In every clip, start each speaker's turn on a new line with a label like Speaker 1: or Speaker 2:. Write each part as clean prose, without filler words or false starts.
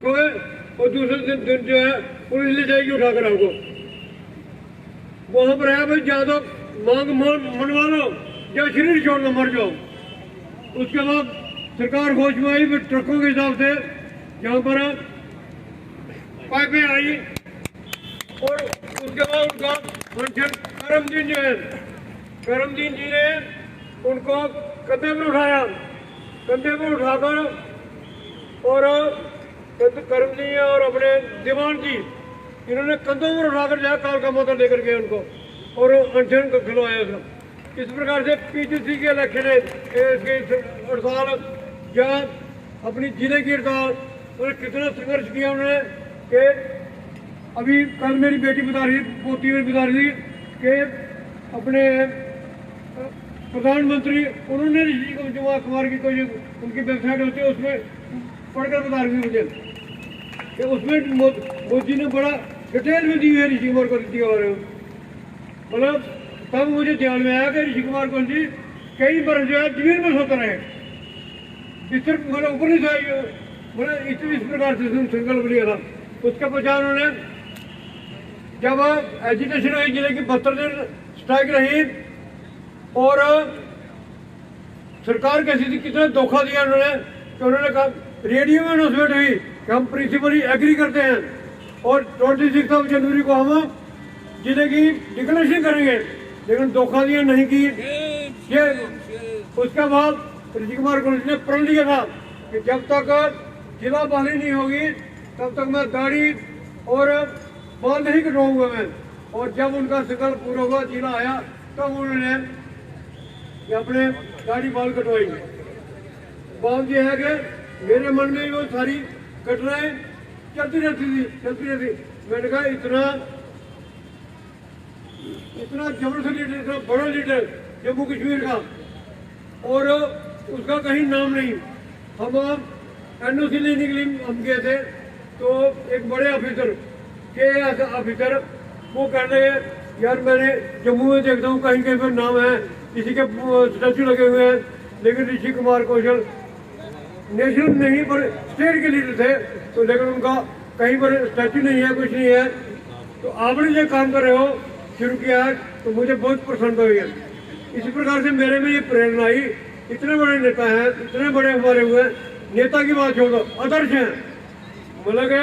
Speaker 1: को है और दूसरे दिन जो है पुलिस ले जाएगी उठाकर आपको। वहां पर है भाई ज्यादा मांग मनवा लो या शरीर छोड़ लो मर जाओ। उसके बाद सरकार होश में आई ट्रकों के हिसाब से जहाँ पर पाइपें आई और उसके बाद उनका फंक्शन करमदीन जो है करमदीन जी ने उनको कंधे पर उठाया, कंधे पर उठाकर और करमदीन और अपने दीवान जी इन्होंने कंधों पर उठाकर जाए काल का मोता लेकर गए उनको और अनशन को खिलवाया था। इस प्रकार से पीटीसी के इलेक्शन हड़ताल या अपनी जिले की हड़ताल और कितना संघर्ष किया उन्होंने कि अभी कल मेरी बेटी बता रही पोती मेरी बता रही थी कि अपने प्रधानमंत्री उन्होंने ऋषि कुमार की कोई उनकी वेबसाइट होती है उसमें पढ़कर बता रही थी मुझे कि उसमें मोदी ने बड़ा डिटेल में दी है ऋषि कुमार को नीति के बारे में। मतलब तब मुझे ध्यान में आया कि ऋषि कुमार को जी कई बार जो है जमीन में सोते रहे बिस्तर मतलब ऊपर नहीं था मतलब इस प्रकार से संकल्प लिया था। उसके पश्चात उन्होंने जब एजिटेशन हुई जिले की 72 दिन स्ट्राइक रही और सरकार कैसी थी कितना धोखा दिया उन्होंने कि उन्होंने कहा रेडियो में अनाउंसमेंट हुई कि हम प्रिंसिपली एग्री करते हैं और 26 जनवरी को हम जिले की डिक्लेरेशन करेंगे, लेकिन धोखा दिया नहीं की ये। उसके बाद ऋषि कुमार कॉलेज ने प्रण लिया था कि जब तक जिला बहाली नहीं होगी तब तक मैं दाढ़ी और बाल नहीं कटवाऊंगा मैं। और जब उनका संकल्प पूरा हुआ जिला आया तब उन्होंने अपने दाढ़ी बाल कटवाई। बात यह है कि मेरे मन में वो सारी घटनाएं चलती रहती। मैंने कहा इतना जबरदस्त लीडर, इतना बड़ा लीडर जम्मू कश्मीर का और उसका कहीं नाम नहीं। हम एनओसी लेने के लिए हम गए थे तो एक बड़े ऑफिसर के ऑफिसर वो कहने लगे यार मैंने जम्मू में देखता हूँ कहीं कहीं पर नाम है किसी के स्टैचू लगे हुए हैं, लेकिन ऋषि कुमार कौशल नेशनल नहीं पर स्टेट के लीडर थे तो लेकिन उनका कहीं पर स्टैचू नहीं है, कुछ नहीं है। तो आपने जो काम कर रहे हो शुरू किया है तो मुझे बहुत प्रसन्नता हुई है। इसी प्रकार से मेरे में ये प्रेरणा आई। इतने बड़े नेता हैं, इतने बड़े हमारे हुए नेता की बात छोड़ो आदर्श हैं। मतलब कि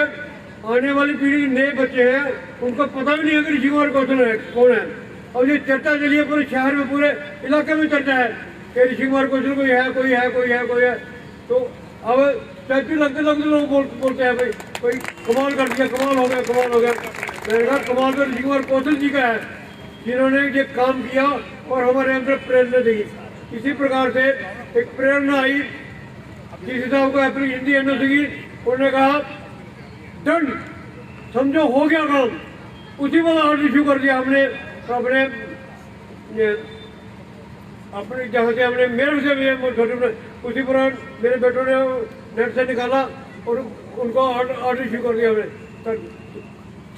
Speaker 1: आने वाली पीढ़ी नए बच्चे हैं उनको पता भी नहीं है कि ऋषि कुमार कौशल है कौन है। अब ये चर्चा चली है पूरे शहर में पूरे इलाके में चर्चा है कि ऋषि कुमार कौशल कोई है। तो अब स्टैचू लगते लोग बोलते हैं भाई कोई कमाल कर दिया, कमाल हो गया। मैंने कहा कमाल तो ऋषि कुमार कौशल जी का है जिन्होंने ये काम किया और हमारे अंदर प्रेरणा दी। इसी प्रकार से एक प्रेरणा आई डीसी साहब को अपनी हिंदी एनओसी की। उन्होंने कहा दंड समझो हो गया काम, उसी पर ऑर्डर इशू कर दिया हमने। अपने जहाँ से हमने मेरे से भी छोटे उसी पर मेरे बेटों ने नेट से निकाला और उनको ऑर्डर इशू कर दिया हमने।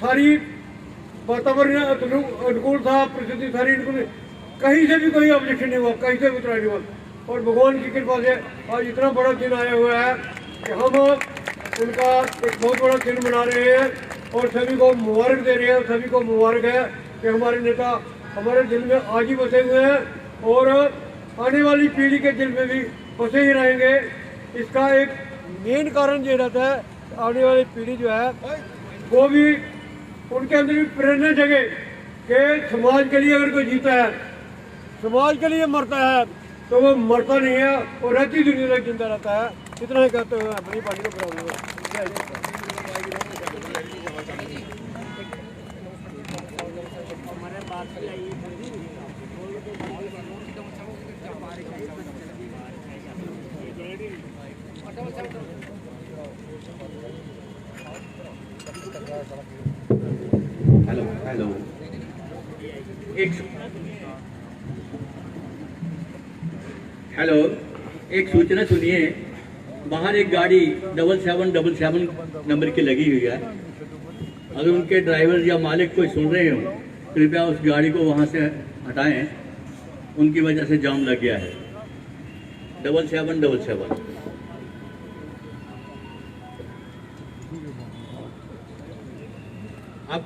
Speaker 1: सारी वातावरण अनुकूल था, परिस्थिति सारी अनुकूल, कहीं से भी कोई ऑब्जेक्शन नहीं हुआ, कहीं से भी उतरा नहीं हुआ। और भगवान की कृपा से आज इतना बड़ा दिन आया हुआ है कि हम उनका एक बहुत बड़ा दिन मना रहे हैं और सभी को मुबारक दे रहे हैं। सभी को मुबारक है कि हमारे नेता हमारे दिल में आज ही बसे हुए हैं और आने वाली पीढ़ी के दिल में भी बसे ही रहेंगे। इसका एक मेन कारण ये रहता है आने वाली पीढ़ी जो है वो भी उनके अंदर भी प्रेरणा जगे कि समाज के लिए अगर कोई जीता है, समाज के लिए मरता है तो वो मरता नहीं है और रहती दुनिया तक जिंदा रहता है। इतना ही कहते हुए अपनी पार्टी को बढ़ाऊंगा।
Speaker 2: हेलो एक सूचना सुनिए। बाहर एक गाड़ी 7777 नंबर की लगी हुई है। अगर उनके ड्राइवर या मालिक कोई सुन रहे हो कृपया उस गाड़ी को वहां से हटाएं, उनकी वजह से जाम लग गया है। 7777 अब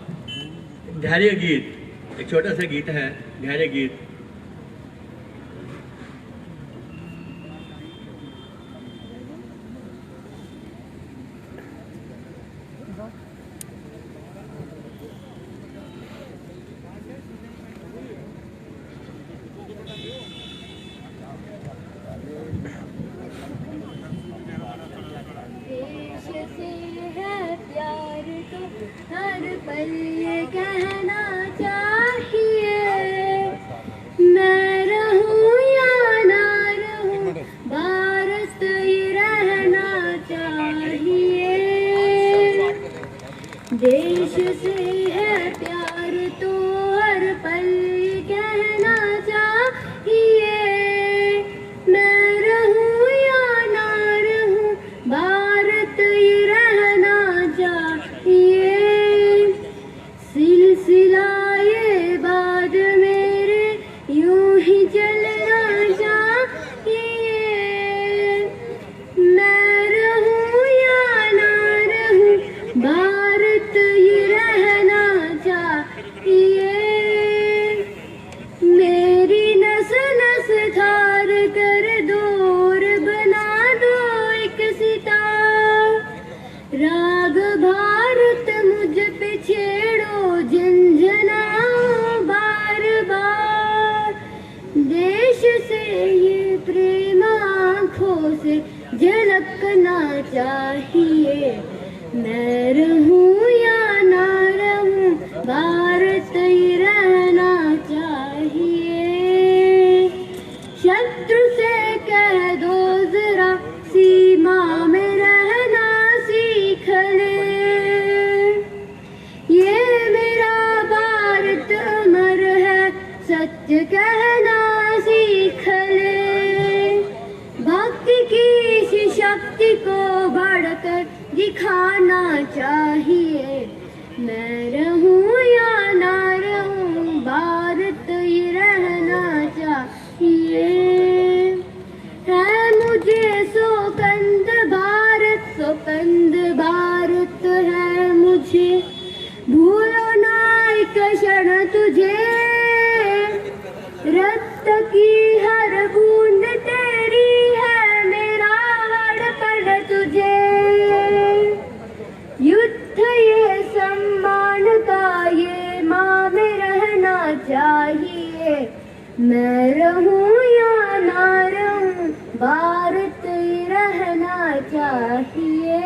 Speaker 2: धैर्य गीत, एक छोटा सा गीत है, धैर्य गीत।
Speaker 3: हर पल ये कहना चाहिए, मैं रहूं या ना रहूं, भारत ही रहना चाहिए। देश से है प्यार तो हर पल ये कहना चाहिए, मैं रहूं या ना रहूं, भारत ही रहना चाहिए। सिलसिला ये बाद मेरे यूं ही चलना चाहिए, मैं रहूं या ना रहूं, भारत ही रहना चाहिए। मेरी नस नस धार कर दूर बना दो एक सितार, राग भारत मुझ पे छेड़ो झंझनाओ बार बार। देश से ये प्रेम आँखों से झलकना चाहिए, मैं रहूं या ना रहूं, भारत ही रहना चाहिए। शत्रु से कह दो जरा सीमा में रहना सीख ले, ये मेरा भारत अमर है, सच कहना सीख ले। भक्ति की इसी शक्ति को बढ़कर दिखाना चाहिए, मैं रहूं या ना रहूं, भारत ही रहना चाहिए। है मुझे सौगंध भारत, सौगंध भारत है मुझे, भूलो ना एक क्षण तुझे। रक्त की हर बूंद तेरी है, मेरा धड़कन तुझे। युद्ध ये सम्मान का ये माँ में रहना चाहिए, मैं रहूं या ना रहूं, भारत ही रहना चाहिए।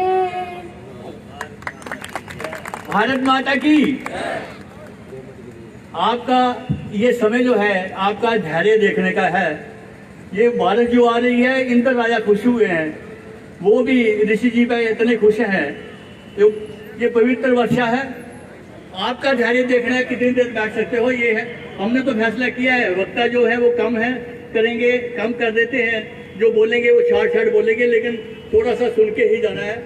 Speaker 2: भारत माता की। आपका ये समय जो है आपका धैर्य देखने का है। ये बारिश जो आ रही है इन पर राजा खुश हुए हैं, वो भी ऋषि जी पे इतने खुश हैं। ये पवित्र वर्षा है, आपका धैर्य देखना है, कितनी देर बैठ सकते हो ये है। हमने तो फैसला किया है, वक्ता जो है वो कम है, करेंगे कम कर देते हैं, जो बोलेंगे वो छाड़ बोलेंगे, लेकिन थोड़ा सा सुन के ही जाना है।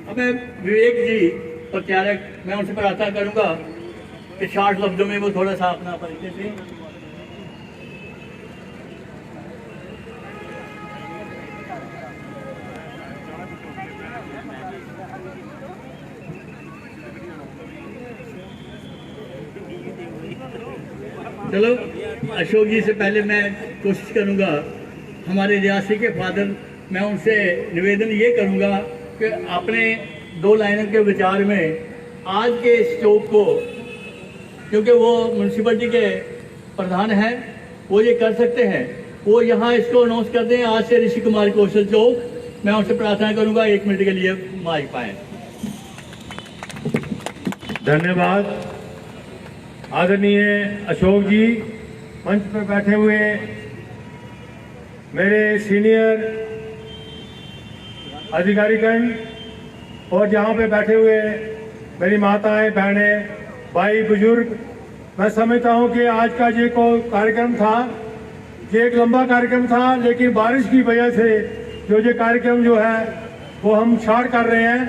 Speaker 2: अब मैं विवेक जी प्रचारक, मैं उनसे प्रार्थना करूंगा कि 60 लफ्जों में वो थोड़ा सा अपना परिचय दें। चलो, अशोक जी से पहले मैं कोशिश करूंगा, हमारे रियासी के फादर, मैं उनसे निवेदन ये करूंगा कि अपने 2 लाइनों के विचार में आज के इस चौक को, क्योंकि वो म्यूनसिपलिटी के प्रधान हैं, वो ये कर सकते हैं, वो यहाँ इसको अनाउंस कर दें आज से ऋषि कुमार कौशल चौक। मैं उनसे प्रार्थना करूंगा 1 मिनट के लिए माइक पाएं।
Speaker 1: धन्यवाद। आदरणीय अशोक जी, मंच पर बैठे हुए मेरे सीनियर अधिकारीगण और जहाँ पे बैठे हुए मेरी माताएं, बहनें, भाई, बुजुर्ग, मैं समझता हूँ कि आज का ये को कार्यक्रम था, ये एक लंबा कार्यक्रम था, लेकिन बारिश की वजह से ये कार्यक्रम जो है वो हम शार्ट कर रहे हैं,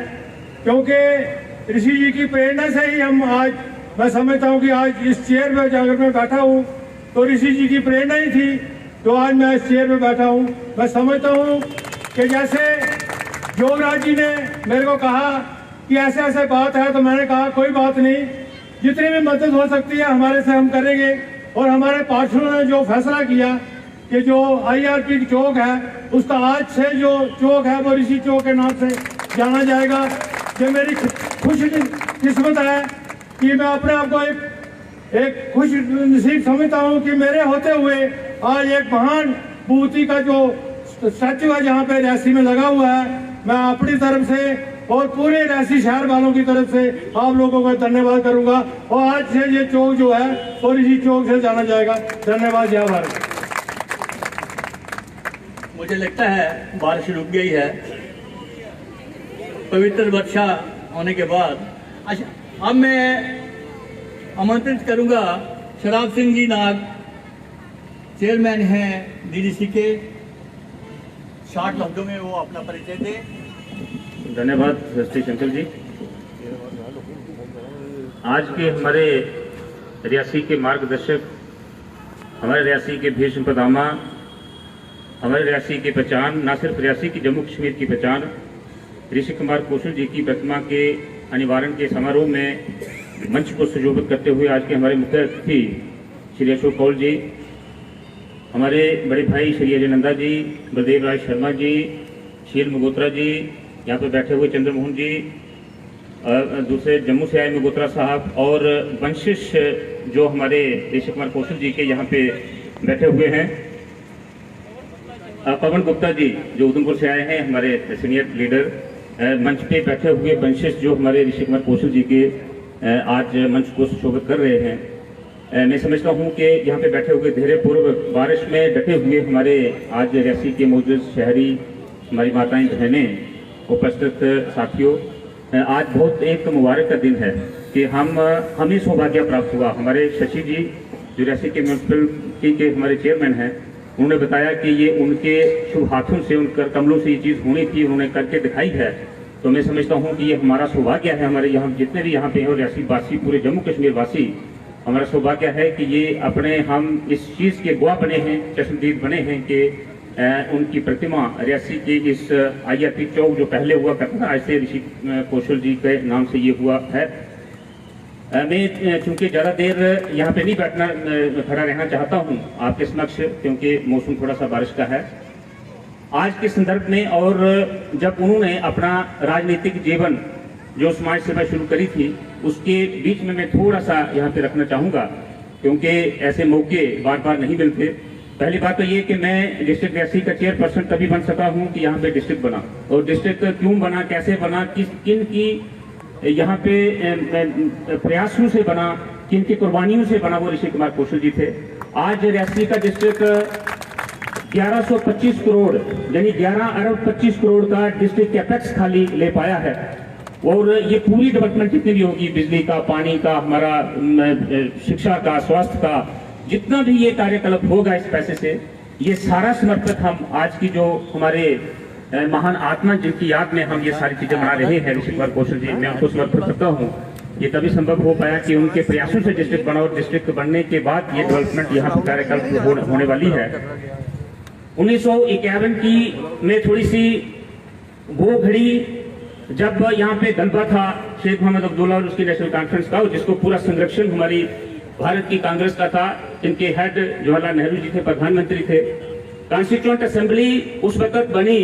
Speaker 1: क्योंकि ऋषि जी की प्रेरणा से ही हम आज, मैं समझता हूँ कि आज इस चेयर में अगर मैं बैठा हूँ तो ऋषि जी की प्रेरणा ही थी तो आज मैं इस चेयर पे बैठा हूँ। मैं समझता हूँ कि जैसे योगराज जी ने मेरे को कहा कि ऐसे ऐसे बात है, तो मैंने कहा कोई बात नहीं, जितनी भी मदद हो सकती है हमारे से हम करेंगे। और हमारे पार्षदों ने जो फैसला किया कि जो IRP चौक है उसका आज से जो चौक है वो ऋषि चौक के नाम से जाना जाएगा। ये मेरी खुश किस्मत है कि मैं अपने आप को एक खुश नसीब समझता हूँ कि मेरे होते हुए आज एक महान विभूति का जो स्टैचू है जहाँ पे रियासी में लगा हुआ है, मैं अपनी तरफ से और पूरे रियासी शहर वालों की तरफ से आप लोगों का धन्यवाद करूंगा। और आज से ये चौक जो है और इसी चौक से जाना जाएगा। धन्यवाद। जय भारत।
Speaker 2: मुझे लगता है बारिश रुक गई है पवित्र वर्षा होने के बाद। अच्छा, अब मैं आमंत्रित करूंगा शराब सिंह जी नाग, चेयरमैन हैं DDC के, 60 लफ्जों में वो अपना परिचय दें।
Speaker 4: धन्यवाद श्री शंकर जी। आज के हमारे रियासी के मार्गदर्शक, हमारे रियासी के भीष्म पितामह, हमारे रियासी की पहचान, न सिर्फ रियासी की जम्मू कश्मीर की पहचान, ऋषि कुमार कौशल जी की प्रतिमा के अनिवारण के समारोह में मंच को सुशोभित करते हुए आज के हमारे मुख्य अतिथि श्री अशोक कौल जी, हमारे बड़े भाई श्री अजय नंदा जी, बलदेव राज शर्मा जी, शील मगोत्रा जी, यहाँ पर बैठे हुए चंद्रमोहन जी, दूसरे जम्मू से आए मगोत्रा साहब, और वंशिश जो हमारे ऋषि कुमार कौशल जी के यहाँ पे बैठे हुए हैं, पवन गुप्ता जी जो उधमपुर से आए हैं, हमारे सीनियर लीडर, मंच पे बैठे हुए वंशिश जो हमारे ऋषि कुमार कौशल जी के आज मंच को सुशोभित कर रहे हैं। मैं समझता हूँ कि यहाँ पे बैठे हुए धीरे पूर्व बारिश में डटे हुए हमारे आज रियासी के मौजूद शहरी, हमारी माताएं बहनें, उपस्थित साथियों, आज बहुत एक मुबारक का दिन है कि हमें सौभाग्य प्राप्त हुआ। हमारे शशि जी जो रियासी के म्यूनसिपलिटी के हमारे चेयरमैन हैं, उन्होंने बताया कि ये उनके शुभ हाथों से, उनके कमलों से ये चीज़ होनी थी, उन्होंने करके दिखाई है। तो मैं समझता हूँ कि ये हमारा सौभाग्य है, हमारे यहाँ जितने भी यहाँ पे हैं रियासी वासी, पूरे जम्मू कश्मीर वासी, हमारा सौभाग्य है कि ये अपने हम इस चीज़ के गवाह बने हैं, चश्मदीद बने हैं कि उनकी प्रतिमा रियासी के इस IRP चौक जो पहले हुआ करता था, आज से ऋषि कौशल जी के नाम से ये हुआ है। मैं चूंकि ज़्यादा देर यहाँ पे नहीं बैठना, खड़ा रहना चाहता हूँ आपके समक्ष, क्योंकि मौसम थोड़ा सा बारिश का है आज के संदर्भ में। और जब उन्होंने अपना राजनीतिक जीवन जो समाज सेवा शुरू करी थी, उसके बीच में मैं थोड़ा सा यहाँ पे रखना चाहूँगा, क्योंकि ऐसे मौके बार बार नहीं मिलते। पहली बात तो ये कि मैं डिस्ट्रिक्ट रियासी का चेयरपर्सन तभी बन सका हूँ कि यहाँ पे डिस्ट्रिक्ट बना, और डिस्ट्रिक्ट क्यों बना, कैसे बना, किन की यहाँ पे प्रयासों से बना, किन की कुर्बानियों से बना, वो ऋषि कुमार कौशल जी थे। आज रियासी का डिस्ट्रिक्ट 1125 करोड़ यानी 11 अरब 25 करोड़ का डिस्ट्रिक्ट कैपेक्स खाली ले पाया है। और ये पूरी डेवलपमेंट जितनी भी होगी, बिजली का, पानी का, हमारा शिक्षा का, स्वास्थ्य का, जितना भी ये कार्यकलाप होगा इस पैसे से, ये सारा समर्पित हम आज की जो हमारे महान आत्मा जिनकी याद में हम ये सारी चीजें बना रहे हैं, ऋषि कुमार कौशल जी, मैं उनको समर्पित करता हूँ। ये तभी संभव हो पाया कि उनके प्रयासों से डिस्ट्रिक्ट बना, और डिस्ट्रिक्ट बनने के बाद ये डेवलपमेंट यहाँ पर कार्यकलाप होने वाली है। 1951 की में थोड़ी सी वो घड़ी जब यहाँ पे गलबा था शेख मोहम्मद अब्दुल्ला और उसकी नेशनल कॉन्फ्रेंस का, जिसको पूरा संरक्षण हमारी भारत की कांग्रेस का था, इनके हेड जवाहरलाल नेहरू जी थे, प्रधानमंत्री थे। कॉन्स्टिट्यूएंट असेंबली उस वक्त बनी,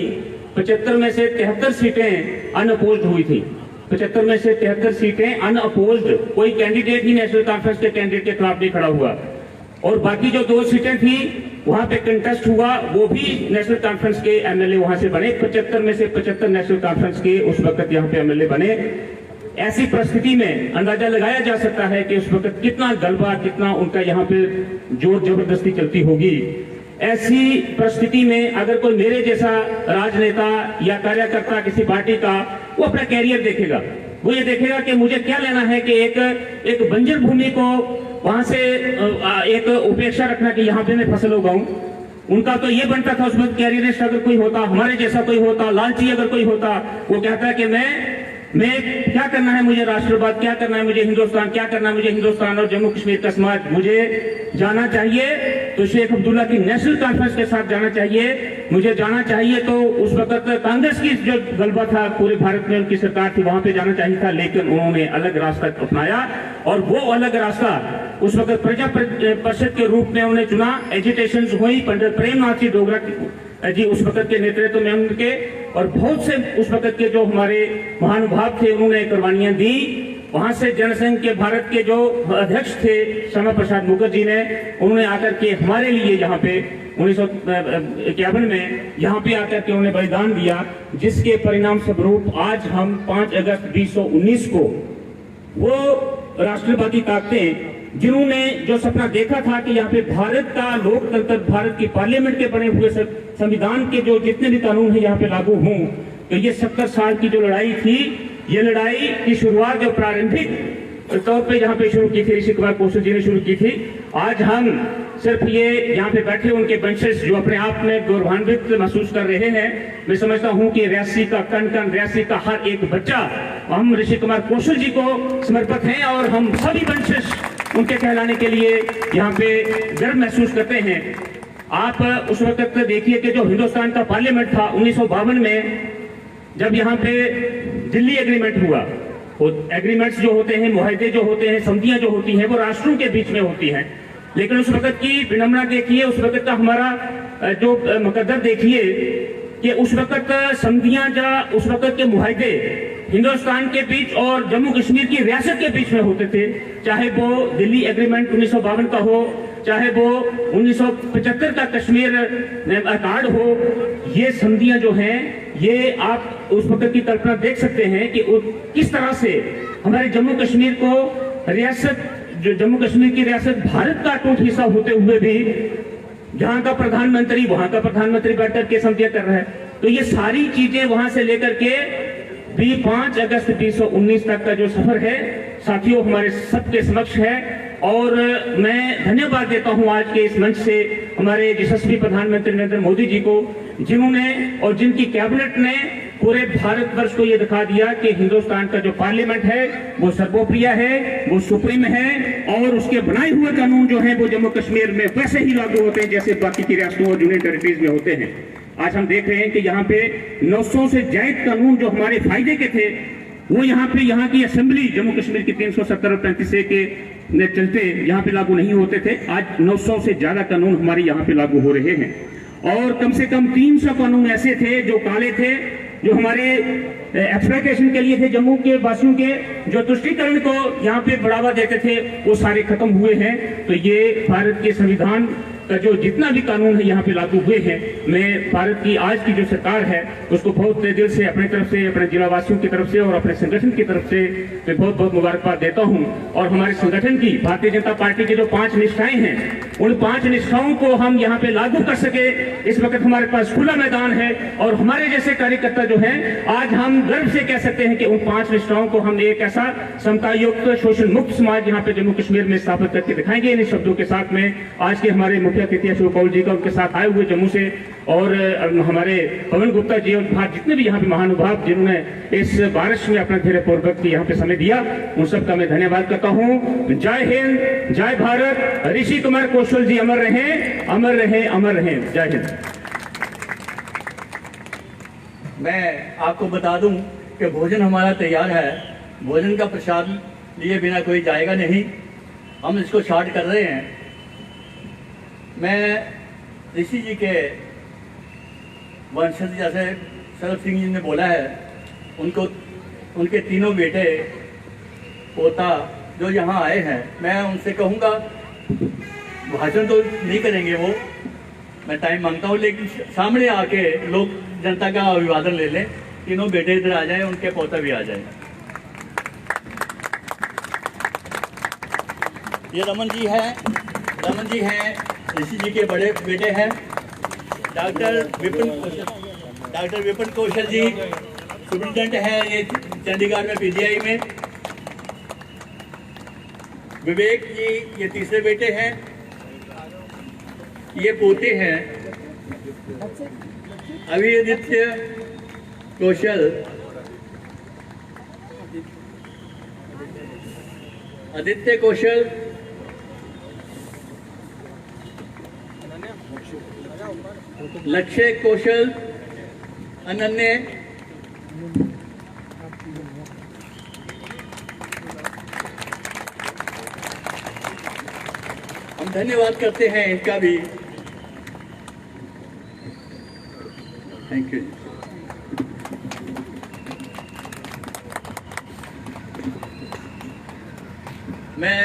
Speaker 4: 75 में से 73 सीटें अनअपोज्ड हुई थी। 75 में से 73 सीटें अनअपोज्ड, कोई कैंडिडेट ही नेशनल कॉन्फ्रेंस के कैंडिडेट के खिलाफ नहीं खड़ा हुआ। और बाकी जो 2 सीटें थी वहां पे कंटेस्ट हुआ, वो भी नेशनल कॉन्फ्रेंस के एमएलए वहां से बने। 75 में से 75 नेशनल कॉन्फ्रेंस के उस वक्त यहाँ पे एमएलए बने। ऐसी परिस्थिति में अंदाजा लगाया जा सकता है कि उस वक्त कितना गलबा, कितना उनका यहाँ पे जोर जबरदस्ती चलती होगी। ऐसी परिस्थिति में अगर कोई मेरे जैसा राजनेता या कार्यकर्ता किसी पार्टी का, वो अपना कैरियर देखेगा, वो ये देखेगा कि मुझे क्या लेना है कि एक बंजर भूमि को वहां से एक उपेक्षा रखना कि यहाँ पे मैं फसल उगाऊं। उनका तो ये बनता था उस वक्त कैरियरिस्ट अगर कोई होता, हमारे जैसा कोई होता, लालची अगर कोई होता, वो कहता है कि मैं मैं क्या करना है मुझे राष्ट्रवाद, क्या करना है मुझे हिंदुस्तान, क्या करना है मुझे हिंदुस्तान और जम्मू कश्मीर का समाज, मुझे जाना चाहिए तो शेख अब्दुल्ला की नेशनल कॉन्फ्रेंस के साथ जाना चाहिए। मुझे जाना चाहिए तो उस वक्त कांग्रेस की जो गलबा था पूरे भारत में, उनकी सरकार थी, वहां पे जाना चाहिए था, लेकिन उन्होंने अलग रास्ता अपनाया और वो अलग रास्ता उस वक्त प्रजा परिषद के रूप में उन्हें चुना। एजिटेशन हुई, पंडित प्रेमनाथ जी डोगरा जी उस वक्त के नेतृत्व में उनके, और बहुत से उस वक्त के जो हमारे महानुभाव थे उन्होंने कुर्बानियां दी। वहां से जनसंघ के भारत के जो अध्यक्ष थे श्यामा प्रसाद मुखर्जी ने, उन्होंने आकर के हमारे लिए यहाँ पे 1951 में यहाँ पे आकर के उन्होंने बलिदान दिया, जिसके परिणाम स्वरूप आज हम 5 अगस्त 2019 को वो राष्ट्रवादी ताकतें जिन्होंने जो सपना देखा था कि यहाँ पे भारत का लोकतंत्र, भारत की पार्लियामेंट के बने हुए संविधान के जो जितने भी कानून है यहाँ पे लागू हों, तो ये 70 साल की जो लड़ाई थी, ये लड़ाई की शुरुआत जो प्रारंभिक तौर पे यहाँ पे शुरू की थी ऋषि कुमार कौशल जी ने शुरू की थी। आज हम सिर्फ ये यहाँ पे बैठे उनके वंशज जो अपने आप में गौरवान्वित महसूस कर रहे हैं। मैं समझता हूँ कि रियासी का कण कण, रियासी का हर एक बच्चा हम ऋषि कुमार कौशल जी को समर्पित हैं और हम सभी वंशज उनके कहलाने के लिए यहाँ पे गर्व महसूस करते हैं। आप उस वक्त देखिए कि जो हिंदुस्तान का पार्लियामेंट था 1952 में, जब यहाँ पे दिल्ली एग्रीमेंट हुआ, वो एग्रीमेंट्स जो होते हैं, मुआहदे जो होते हैं, संधियां जो होती हैं, वो राष्ट्रों के बीच में होती हैं। लेकिन उस वक्त की विडंबना देखिए, उस वक्त का हमारा जो मुकद्दर देखिए कि उस वक्त संधियां उस वक्त के मुआहदे हिंदुस्तान के बीच और जम्मू कश्मीर की रियासत के बीच में होते थे। चाहे वो दिल्ली एग्रीमेंट 1952 का हो, चाहे वो 1975 का कश्मीर अकार्ड हो, ये संधियां जो हैं, ये आप उस वक्त की कल्पना देख सकते हैं कि किस तरह से हमारे जम्मू कश्मीर को रियासत, जो जम्मू कश्मीर की रियासत भारत का अटूट हिस्सा होते हुए भी जहां का प्रधानमंत्री वहां का प्रधानमंत्री बैठकर के संधियां कर रहा है। तो ये सारी चीजें वहां से लेकर के भी 5 अगस्त 2019 तक का जो सफर है साथियों हमारे सबके समक्ष है। और मैं धन्यवाद देता हूं आज के इस मंच से हमारे यशस्वी प्रधानमंत्री नरेंद्र मोदी जी को, जिन्होंने और जिनकी कैबिनेट ने पूरे भारतवर्ष को यह दिखा दिया कि हिंदुस्तान का जो पार्लियामेंट है वो सर्वोप्रिय है, वो सुप्रीम है और उसके बनाए हुए कानून जो है वो जम्मू कश्मीर में वैसे ही लागू होते हैं जैसे बाकी की रियासतों और यूनियन टेरिटरीज में होते हैं। आज हम देख रहे हैं कि यहाँ पे 900 से ज्यादा कानून जो हमारे फायदे के थे वो यहाँ की असेंबली जम्मू कश्मीर की 370 और 35A के चलते यहाँ पे लागू नहीं होते थे। आज 900 से ज्यादा कानून हमारे यहाँ पे लागू हो रहे हैं और कम से कम 300 कानून ऐसे थे जो काले थे, जो हमारे एक्सप्लॉयटेशन के लिए थे, जम्मू के वासियों के जो तुष्टीकरण को यहाँ पे बढ़ावा देते थे, वो सारे खत्म हुए हैं। तो ये भारत के संविधान का जो जितना भी कानून है यहाँ पे लागू हुए हैं, मैं भारत की आज की जो सरकार है उसको बहुत दिल से अपने तरफ से, अपने जिला वासियों की तरफ से और अपने संगठन की तरफ से मैं बहुत बहुत मुबारकबाद देता हूँ। और हमारे संगठन की भारतीय जनता पार्टी की जो 5 निष्ठाएं हैं, उन 5 निष्ठाओं को हम यहाँ पे लागू कर सके, इस वक्त हमारे पास खुला मैदान है और हमारे जैसे कार्यकर्ता जो है आज हम गर्व से कह सकते हैं कि उन 5 निष्ठाओं को हम एक ऐसा समता युक्त शोषण मुक्त समाज यहाँ पे जम्मू कश्मीर में स्थापित करके दिखाएंगे। इन शब्दों के साथ में आज के हमारे मुखिया कृत्या शिवपाल जी का उनके साथ आए हुए जम्मू से और हमारे पवन गुप्ता जी और जितने भी यहाँ पे महानुभाव जिन्होंने इस बारिश में अपना धैर्य पूर्वक यहाँ पे समय दिया, उन सबका मैं धन्यवाद करता हूँ। जय हिंद, जय भारत। ऋषि कुमार कौशल जी अमर रहें, अमर रहें, अमर रहें। जय हिंद।
Speaker 2: मैं आपको बता दूं कि भोजन हमारा तैयार है, भोजन का प्रसाद लिए बिना कोई जाएगा नहीं, हम इसको स्टार्ट कर रहे हैं। मैं ऋषि जी के वंशज जैसे शरद सिंह जी ने बोला है, उनको उनके 3 बेटे पोता जो यहाँ आए हैं, मैं उनसे कहूँगा भाषण तो नहीं करेंगे वो, मैं टाइम मांगता हूँ, लेकिन सामने आके लोग जनता का अभिवादन ले लें। 3 बेटे इधर आ जाएं, उनके पोता भी आ जाए। ये रमन जी हैं ऋषि जी के बड़े बेटे हैं। डॉक्टर विपिन कौशल जी सुप्रिंटेंडेंट है ये चंडीगढ़ में पीजीआई में। विवेक जी ये तीसरे बेटे हैं, ये पोते हैं। अभिदित्य कौशल आदित्य कौशल, लक्ष्य कौशल, अनन्य, हम धन्यवाद करते हैं इनका भी। Thank you. मैं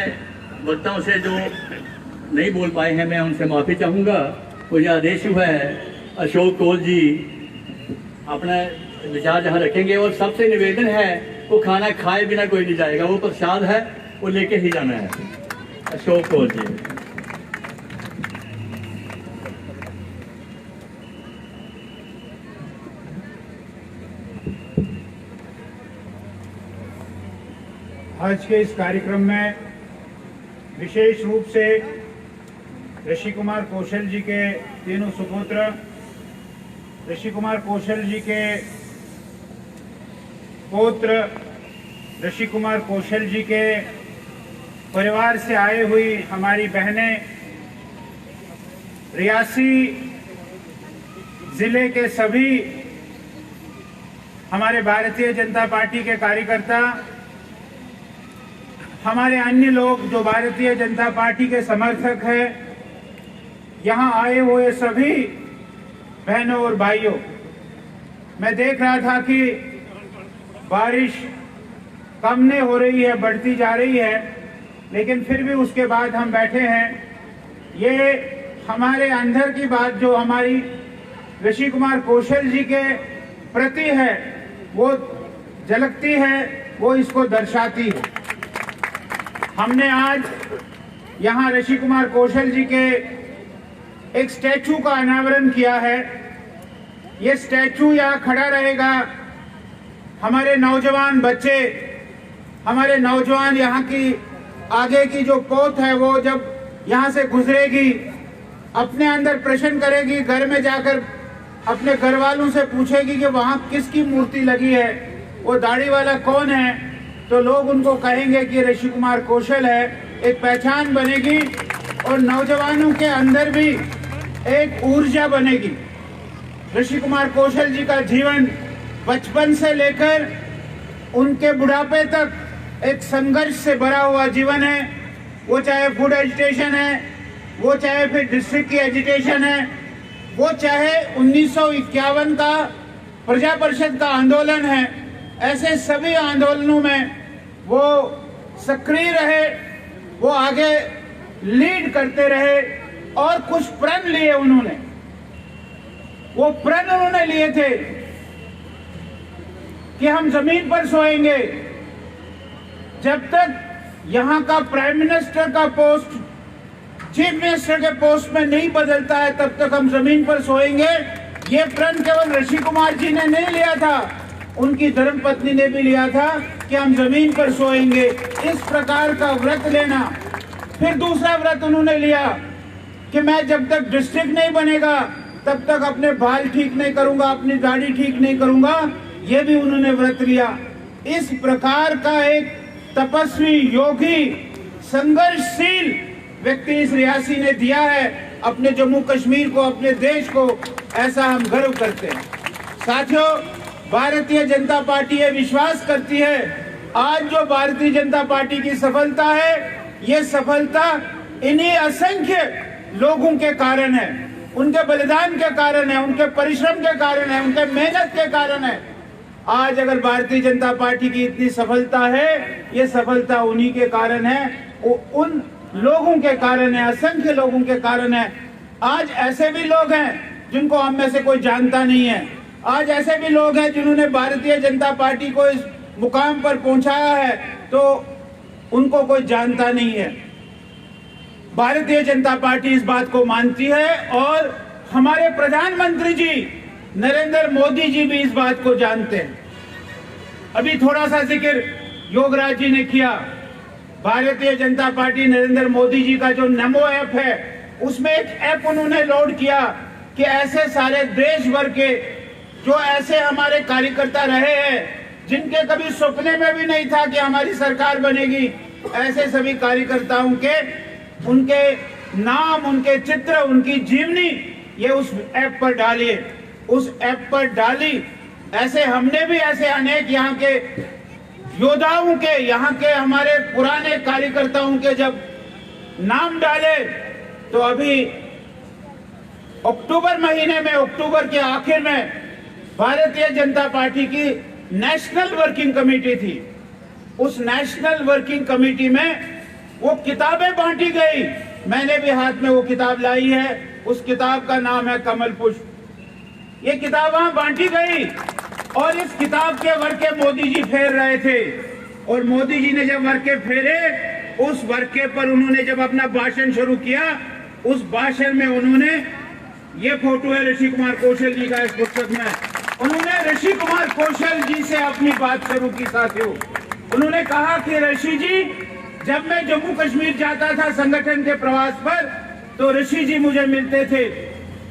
Speaker 2: वक्ताओं से जो नहीं बोल पाए हैं मैं उनसे माफ़ी चाहूँगा। मुझे आदेश हुआ है अशोक कौल जी अपना विचार जहाँ रखेंगे, और सबसे निवेदन है वो खाना खाए बिना कोई नहीं जाएगा, वो प्रसाद है वो लेके ही जाना है। अशोक कौल जी।
Speaker 5: आज के इस कार्यक्रम में विशेष रूप से ऋषि कुमार कौशल जी के तीनों सुपुत्र, ऋषि कुमार कौशल जी के पौत्र, ऋषि कुमार कौशल जी के परिवार से आए हुई हमारी बहनें, रियासी जिले के सभी हमारे भारतीय जनता पार्टी के कार्यकर्ता, हमारे अन्य लोग जो भारतीय जनता पार्टी के समर्थक हैं, यहाँ आए हुए सभी बहनों और भाइयों, मैं देख रहा था कि बारिश कम नहीं हो रही है, बढ़ती जा रही है, लेकिन फिर भी उसके बाद हम बैठे हैं। ये हमारे अंदर की बात जो हमारी ऋषि कुमार कौशल जी के प्रति है वो झलकती है, वो इसको दर्शाती है। हमने आज यहाँ ऋषि कुमार कौशल जी के एक स्टैचू का अनावरण किया है। ये स्टैचू यहाँ खड़ा रहेगा। हमारे नौजवान बच्चे, हमारे नौजवान यहाँ की आगे की जो पौध है वो जब यहाँ से गुजरेगी अपने अंदर प्रश्न करेगी, घर में जाकर अपने घर वालों से पूछेगी कि वहाँ किसकी मूर्ति लगी है, वो दाढ़ी वाला कौन है, तो लोग उनको कहेंगे कि ऋषि कुमार कौशल है। एक पहचान बनेगी और नौजवानों के अंदर भी एक ऊर्जा बनेगी। ऋषि कुमार कौशल जी का जीवन बचपन से लेकर उनके बुढ़ापे तक एक संघर्ष से भरा हुआ जीवन है। वो चाहे फूड एजिटेशन है, वो चाहे फिर डिस्ट्रिक्ट की एजिटेशन है, वो चाहे 1951 का प्रजा परिषद का आंदोलन है, ऐसे सभी आंदोलनों में वो सक्रिय रहे, वो आगे लीड करते रहे और कुछ प्रण लिए उन्होंने। वो प्रण उन्होंने लिए थे कि हम जमीन पर सोएंगे जब तक यहाँ का प्राइम मिनिस्टर का पोस्ट चीफ मिनिस्टर के पोस्ट में नहीं बदलता है, तब तक हम जमीन पर सोएंगे। ये प्रण केवल ऋषि कुमार जी ने नहीं लिया था, उनकी धर्मपत्नी ने भी लिया था कि हम जमीन पर सोएंगे। इस प्रकार का व्रत लेना। फिर दूसरा व्रत उन्होंने लिया कि मैं जब तक डिस्ट्रिक्ट नहीं बनेगा तब तक अपने बाल ठीक नहीं करूंगा, अपनी दाढ़ी ठीक नहीं करूंगा। ये भी उन्होंने व्रत लिया। इस प्रकार का एक तपस्वी, योगी, संघर्षशील व्यक्ति इस रियासी ने दिया है अपने जम्मू कश्मीर को, अपने देश को। ऐसा हम गर्व करते हैं। साथियों, भारतीय जनता पार्टी ये विश्वास करती है, आज जो भारतीय जनता पार्टी की सफलता है, ये सफलता इन्हीं असंख्य लोगों के कारण है, उनके बलिदान के कारण है, उनके परिश्रम के कारण है, उनके मेहनत के कारण है। आज अगर भारतीय जनता पार्टी की इतनी सफलता है, ये सफलता उन्हीं के कारण है, उन लोगों के कारण है, असंख्य लोगों के कारण है। आज ऐसे भी लोग हैं जिनको हम में से कोई जानता नहीं है। आज ऐसे भी लोग हैं जिन्होंने भारतीय जनता पार्टी को इस मुकाम पर पहुंचाया है, तो उनको कोई जानता नहीं है। भारतीय जनता पार्टी इस बात को मानती है और हमारे प्रधानमंत्री जी नरेंद्र मोदी जी भी इस बात को जानते हैं। अभी थोड़ा सा जिक्र योगराज जी ने किया। भारतीय जनता पार्टी नरेंद्र मोदी जी का जो नमो ऐप है, उसमें एक ऐप उन्होंने लोड किया कि ऐसे सारे देश भर के जो ऐसे हमारे कार्यकर्ता रहे हैं जिनके कभी सपने में भी नहीं था कि हमारी सरकार बनेगी, ऐसे सभी कार्यकर्ताओं के उनके नाम, उनके चित्र, उनकी जीवनी ये उस ऐप पर डालिए, उस ऐप पर डाली। ऐसे हमने भी ऐसे अनेक यहाँ के योद्धाओं के, यहाँ के हमारे पुराने कार्यकर्ताओं के जब नाम डाले तो अभी अक्टूबर महीने में, अक्टूबर के आखिर में भारतीय जनता पार्टी की नेशनल वर्किंग कमेटी थी। उस नेशनल वर्किंग कमेटी में वो किताबें बांटी गई। मैंने भी हाथ में वो किताब लाई है, उस किताब का नाम है कमल पुष्प। ये किताब वहां बांटी गई और इस किताब के वर्के मोदी जी फेर रहे थे। और मोदी जी ने जब वर्के फेरे, उस वर्के पर उन्होंने जब अपना भाषण शुरू किया, उस भाषण में उन्होंने, ये फोटो है ऋषि कुमार कौशल जी का इस पुस्तक में, उन्होंने ऋषि कुमार कौशल जी से अपनी बात शुरू की। साथियों, उन्होंने कहा कि ऋषि जी, जब मैं जम्मू कश्मीर जाता था संगठन के प्रवास पर, तो ऋषि जी मुझे मिलते थे।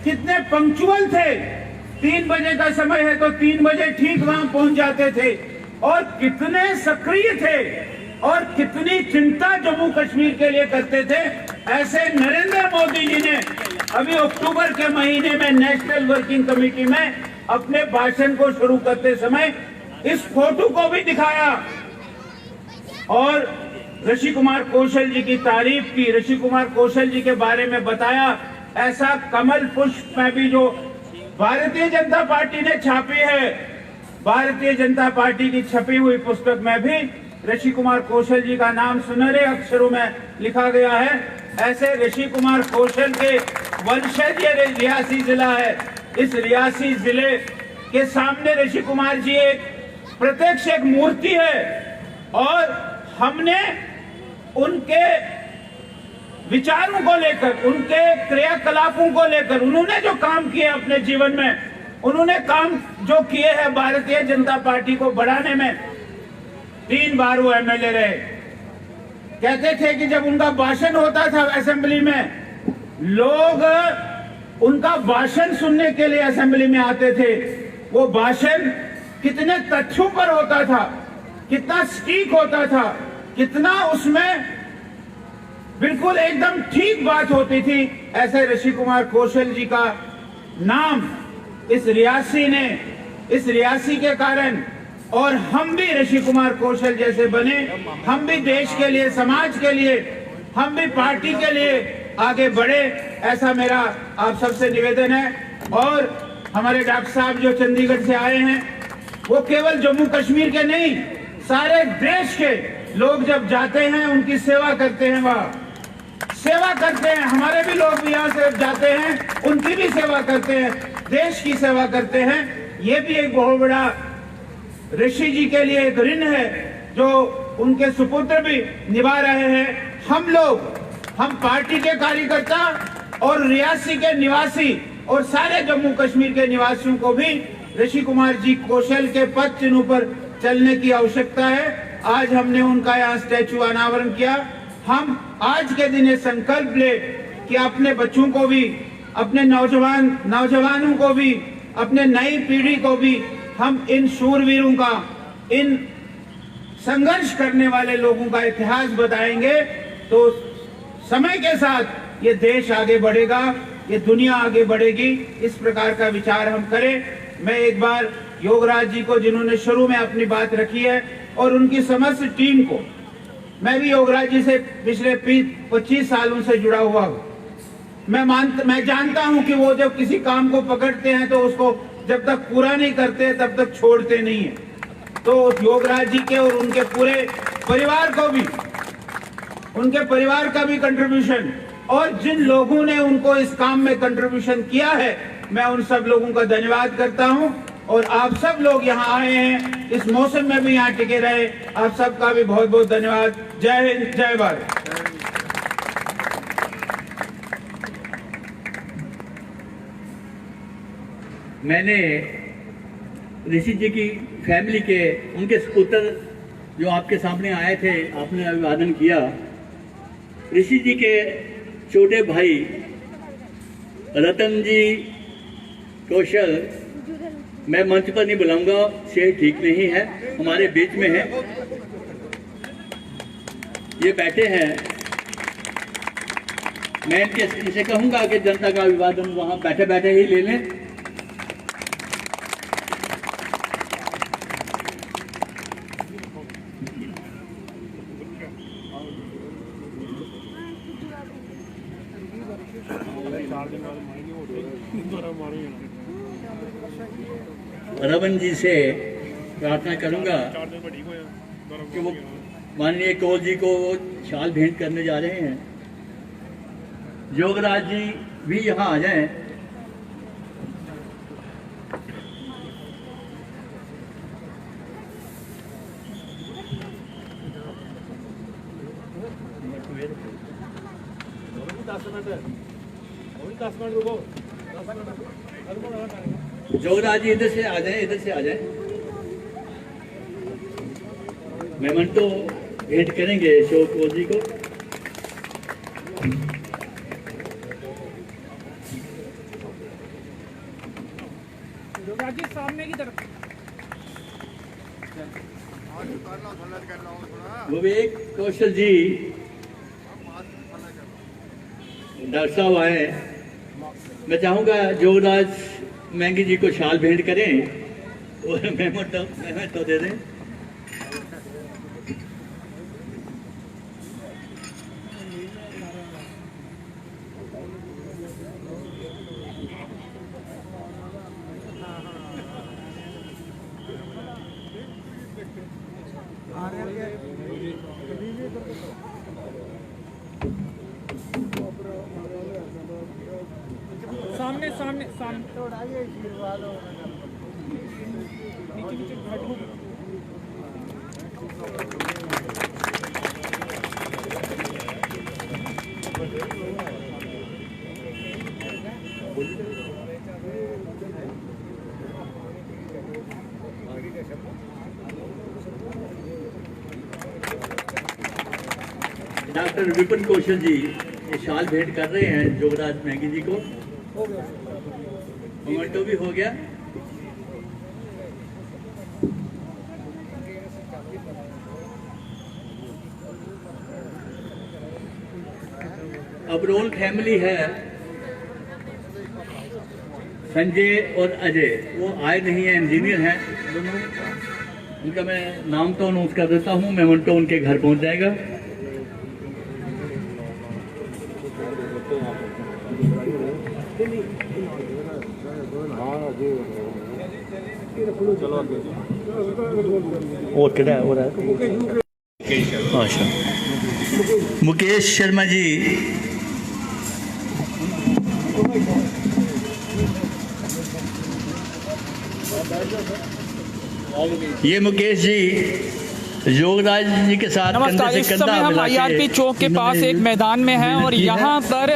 Speaker 5: कितने पंक्चुअल थे, 3 बजे का समय है तो 3 बजे ठीक वहां पहुंच जाते थे। और कितने सक्रिय थे और कितनी चिंता जम्मू कश्मीर के लिए करते थे। ऐसे नरेंद्र मोदी जी ने अभी अक्टूबर के महीने में नेशनल वर्किंग कमेटी में अपने भाषण को शुरू करते समय इस फोटो को भी दिखाया और ऋषि कुमार कौशल जी की तारीफ की, ऋषि कुमार कौशल जी के बारे में बताया। ऐसा कमल पुष्प में भी जो भारतीय जनता पार्टी ने छापी है, भारतीय जनता पार्टी की छपी हुई पुस्तक में भी ऋषि कुमार कौशल जी का नाम सुनहरे अक्षरों में लिखा गया है। ऐसे ऋषि कुमार कौशल के वंशज ये रियासी जिला है। इस रियासी जिले के सामने ऋषि कुमार जी एक प्रत्यक्ष एक मूर्ति है और हमने उनके विचारों को लेकर, उनके क्रियाकलापों को लेकर, उन्होंने जो काम किए अपने जीवन में, उन्होंने काम जो किए हैं भारतीय जनता पार्टी को बढ़ाने में। 3 बार वो एमएलए रहे। कहते थे कि जब उनका भाषण होता था असेंबली में, लोग उनका भाषण सुनने के लिए असेंबली में आते थे। वो भाषण कितने तथ्यों पर होता था, कितना सटीक होता था, कितना उसमें बिल्कुल एकदम ठीक बात होती थी। ऐसे ऋषि कुमार कौशल जी का नाम इस रियासी ने, इस रियासी के कारण, और हम भी ऋषि कुमार कौशल जैसे बने। हम भी देश के लिए, समाज के लिए, हम भी पार्टी के लिए आगे बढ़े, ऐसा मेरा आप सबसे निवेदन है। और हमारे डॉक्टर साहब जो चंडीगढ़ से आए हैं, वो केवल जम्मू कश्मीर के नहीं, सारे देश के लोग जब जाते हैं उनकी सेवा करते हैं, वहाँ सेवा करते हैं। हमारे भी लोग भी यहाँ से जाते हैं, उनकी भी सेवा करते हैं, देश की सेवा करते हैं। ये भी एक बहुत बड़ा ऋषि जी के लिए एक ऋण है जो उनके सुपुत्र भी निभा रहे हैं। हम लोग, हम पार्टी के कार्यकर्ता और रियासी के निवासी और सारे जम्मू कश्मीर के निवासियों को भी ऋषि कुमार जी कौशल के पद चिन्हों पर चलने की आवश्यकता है। आज हमने उनका यहाँ स्टैचू अनावरण किया। हम आज के दिन ये संकल्प ले कि अपने बच्चों को भी, अपने नौजवानों को भी, अपने नई पीढ़ी को भी हम इन शूरवीरों का, इन संघर्ष करने वाले लोगों का इतिहास बताएंगे तो समय के साथ ये देश आगे बढ़ेगा, ये दुनिया आगे बढ़ेगी। इस प्रकार का विचार हम करें। मैं एक बार योगराज जी को, जिन्होंने शुरू में अपनी बात रखी है, और उनकी समस्त टीम को, मैं भी योगराज जी से पिछले 25 सालों से जुड़ा हुआ हूँ। मैं जानता हूँ कि वो जब किसी काम को पकड़ते हैं तो उसको जब तक पूरा नहीं करते तब तक छोड़ते नहीं है। तो योगराज जी के और उनके पूरे परिवार को भी, उनके परिवार का भी कंट्रीब्यूशन, और जिन लोगों ने उनको इस काम में कंट्रीब्यूशन किया है, मैं उन सब लोगों का धन्यवाद करता हूं। और आप सब लोग यहाँ आए हैं, इस मौसम में भी यहाँ टिके रहे, आप सबका भी बहुत बहुत धन्यवाद। जय हिंद, जय भारत।
Speaker 2: मैंने ऋषि जी की फैमिली के, उनके सुपुत्र जो आपके सामने आए थे, आपने अभिवादन किया। ऋषि जी के छोटे भाई रतन जी कौशल, मैं मंच पर नहीं बुलाऊंगा, से ठीक नहीं है, हमारे बीच में है। ये बैठे हैं, मैं इनसे कहूंगा कि जनता का अभिवादन वहां बैठे बैठे ही ले लें। रमन जी से प्रार्थना करूंगा कि वो माननीय कौल जी को शाल भेंट करने जा रहे हैं। जोगराज जी भी यहाँ आ जाएं। जोगराज जी इधर से आ जाएं, इधर से आ जाएं। मेमंटो भेंट करेंगे अशोक कौल जी को।
Speaker 6: सामने की तरफ
Speaker 2: विवेक कौशल जी डॉक्टर साहब आए। मैं चाहूंगा जोगराज मैंगी जी को शाल भेंट करें और मेमंटो दे दें।
Speaker 6: सामने सामने सामने नीचे
Speaker 2: डॉक्टर विपिन कौशल जी ये शाल भेंट कर रहे हैं जोगराज मैंगी जी को। मोमेंटो भी हो गया। अब रोल फैमिली है, संजय और अजय, वो आए नहीं है, इंजीनियर हैं दोनों। उनका मैं नाम तो अनाउंस कर देता हूँ, मेमंटो उनके घर पहुंच जाएगा। और क्या हो रहा है? अच्छा, मुकेश शर्मा जी, ये मुकेश जी जोगराज जी के साथ
Speaker 6: नमस्कार। इस समय हम IRP चौक के पास एक मैदान में हैं और यहाँ पर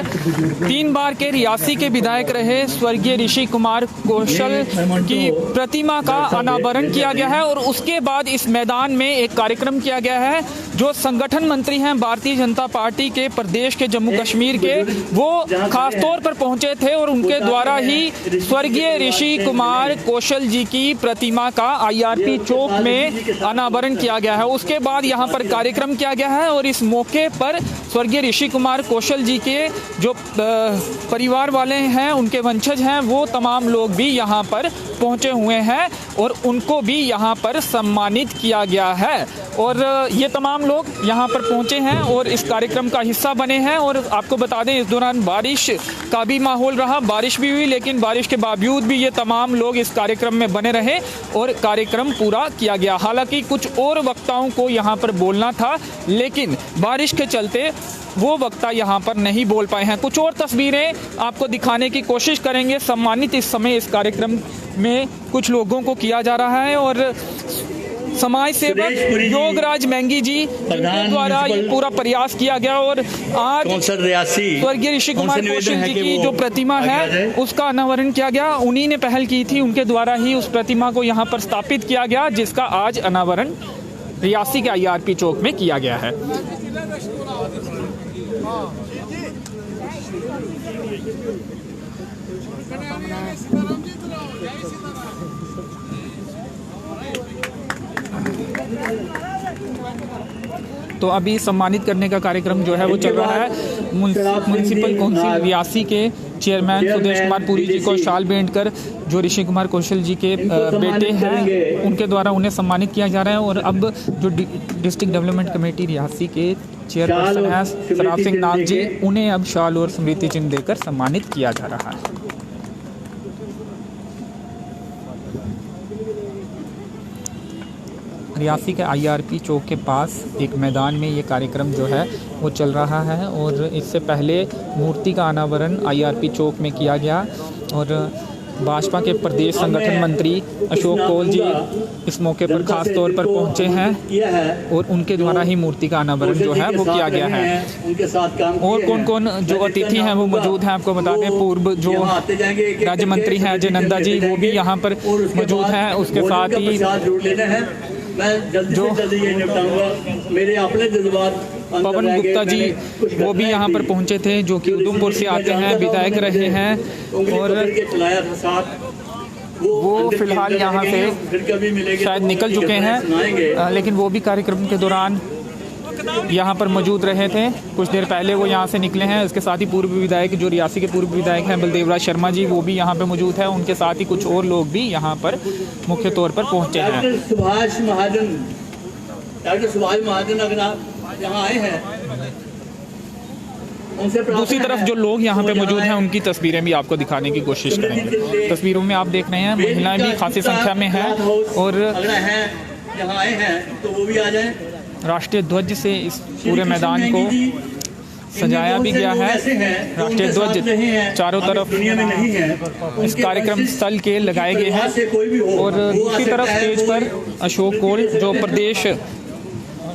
Speaker 6: 3 बार के रियासी के विधायक रहे स्वर्गीय ऋषि कुमार कौशल की प्रतिमा का अनावरण किया गया है और उसके बाद इस मैदान में एक कार्यक्रम किया गया है। जो संगठन मंत्री हैं भारतीय जनता पार्टी के प्रदेश के जम्मू कश्मीर के, वो खास तौर पर पहुंचे थे और उनके द्वारा ही स्वर्गीय ऋषि कुमार कौशल जी की प्रतिमा का IRP चौक में अनावरण किया गया है। उसके बाद यहाँ पर कार्यक्रम किया गया है और इस मौके पर स्वर्गीय ऋषि कुमार कौशल जी के जो परिवार वाले हैं, उनके वंशज हैं, वो तमाम लोग भी यहाँ पर पहुँचे हुए हैं और उनको भी यहाँ पर सम्मानित किया गया है। और ये तमाम लोग यहाँ पर पहुँचे हैं और इस कार्यक्रम का हिस्सा बने हैं। और आपको बता दें, इस दौरान बारिश का भी माहौल रहा, बारिश भी हुई, लेकिन बारिश के बावजूद भी ये तमाम लोग इस कार्यक्रम में बने रहे और कार्यक्रम पूरा किया गया। हालांकि कुछ और वक्ताओं को यहाँ पर बोलना था, लेकिन बारिश के चलते वो वक्ता यहाँ पर नहीं बोल पाए हैं। कुछ और तस्वीरें आपको दिखाने की कोशिश करेंगे। सम्मानित इस समय इस कार्यक्रम में कुछ लोगों को किया जा रहा है और समाज सेवक योगराज मैंगी जी के द्वारा ये पूरा प्रयास किया गया और आज स्वर्गीय ऋषि कुमार कौशल जी की जो प्रतिमा है उसका अनावरण किया गया। उन्हीं ने पहल की थी, उनके द्वारा ही उस प्रतिमा को यहाँ पर स्थापित किया गया, जिसका आज अनावरण रियासी के IRP चौक में किया गया है। तो अभी सम्मानित करने का कार्यक्रम जो है वो चल रहा है। म्युनिसिपल काउंसिल रियासी के चेयरमैन सुदेश कुमार पुरी जी को शाल भेंट कर जो ऋषि कुमार कौशल जी के बेटे हैं उनके द्वारा उन्हें सम्मानित किया जा रहा है। और अब जो डिस्ट्रिक्ट डेवलपमेंट कमेटी रियासी के चेयरपर्सन है सराब सिंह नाग जी, उन्हें अब शाल और स्मृति चिन्ह देकर सम्मानित किया जा रहा है। रियासी के IRP चौक के पास एक मैदान में ये कार्यक्रम जो है वो चल रहा है और इससे पहले मूर्ति का अनावरण IRP चौक में किया गया और भाजपा के प्रदेश संगठन मंत्री अशोक कौल जी इस मौके पर खास तौर पर पहुंचे हैं और उनके द्वारा ही मूर्ति का अनावरण जो है वो किया गया है। और कौन कौन जो अतिथि हैं वो मौजूद हैं आपको बता दें। पूर्व जो राज्य मंत्री हैं अजय नंदा जी वो भी यहाँ पर मौजूद हैं। उसके साथ ही
Speaker 2: मैं जल्दी से जल्दी ये निपटाऊंगा। मेरे अपने जज्बात
Speaker 6: पवन गुप्ता जी वो भी यहाँ पर पहुँचे थे जो कि उधमपुर से आते हैं, विधायक रहे हैं और वो फिलहाल यहाँ से शायद निकल चुके हैं, लेकिन वो भी कार्यक्रम के दौरान यहाँ पर मौजूद रहे थे। कुछ देर पहले वो यहाँ से निकले हैं। इसके साथ ही पूर्व विधायक जो रियासी के पूर्व विधायक हैं बलदेव राज शर्मा जी वो भी यहाँ पे मौजूद है। उनके साथ ही कुछ और लोग भी यहाँ पर मुख्य तौर पर पहुँचे हैं।
Speaker 2: डॉक्टर सुभाष महाजन अगर आप यहाँ आए हैं उनसे
Speaker 6: दूसरी तरफ जो लोग यहाँ पे मौजूद हैं उनकी तस्वीरें भी आपको दिखाने की कोशिश करेंगे। तस्वीरों में आप देख रहे हैं महिलाएं भी खासी संख्या में हैं और
Speaker 2: यहाँ आए हैं तो वो भी आ जाएं।
Speaker 6: राष्ट्रीय ध्वज से इस पूरे मैदान को सजाया भी गया है। राष्ट्रीय ध्वज चारों तरफ इस कार्यक्रम स्थल के लगाए गए हैं और दूसरी तरफ स्टेज पर अशोक कौल जो प्रदेश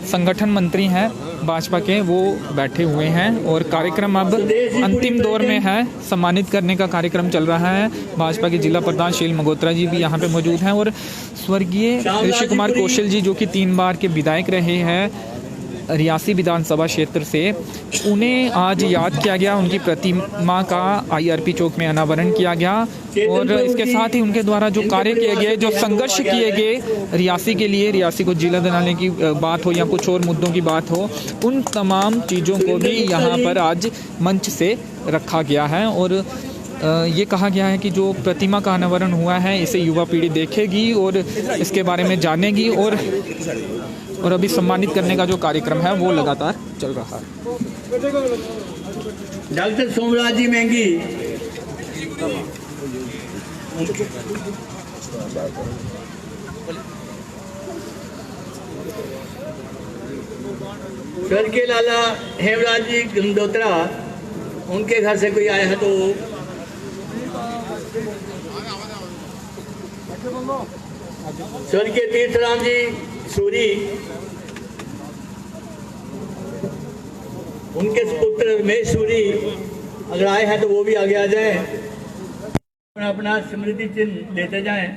Speaker 6: संगठन मंत्री हैं भाजपा के वो बैठे हुए हैं और कार्यक्रम अब अंतिम दौर में है। सम्मानित करने का कार्यक्रम चल रहा है। भाजपा के जिला प्रधान शील मगोत्रा जी भी यहाँ पे मौजूद हैं और स्वर्गीय ऋषि कुमार कौशल जी जो कि 3 बार के विधायक रहे हैं रियासी विधानसभा क्षेत्र से, उन्हें आज याद किया गया। उनकी प्रतिमा का IRP चौक में अनावरण किया गया और इसके साथ ही उनके द्वारा जो कार्य किए गए, जो संघर्ष किए गए रियासी के लिए, रियासी को जिला बनाने की बात हो या कुछ और मुद्दों की बात हो, उन तमाम चीज़ों को भी यहाँ पर आज मंच से रखा गया है। और ये कहा गया है कि जो प्रतिमा का अनावरण हुआ है इसे युवा पीढ़ी देखेगी और इसके बारे में जानेगी और अभी सम्मानित करने का जो कार्यक्रम है वो लगातार चल रहा है।
Speaker 2: डॉक्टर सोमराज जी महंगी स्वर्गीय लाला हेमराज जी गंगोत्रा उनके घर से कोई आया है तो स्वर्गीय तीर्थराम जी सूरी उनके पुत्र महेश सूरी अगर आए हैं तो वो भी आगे आ जाएं, अपना स्मृति चिन्ह लेते जाएं।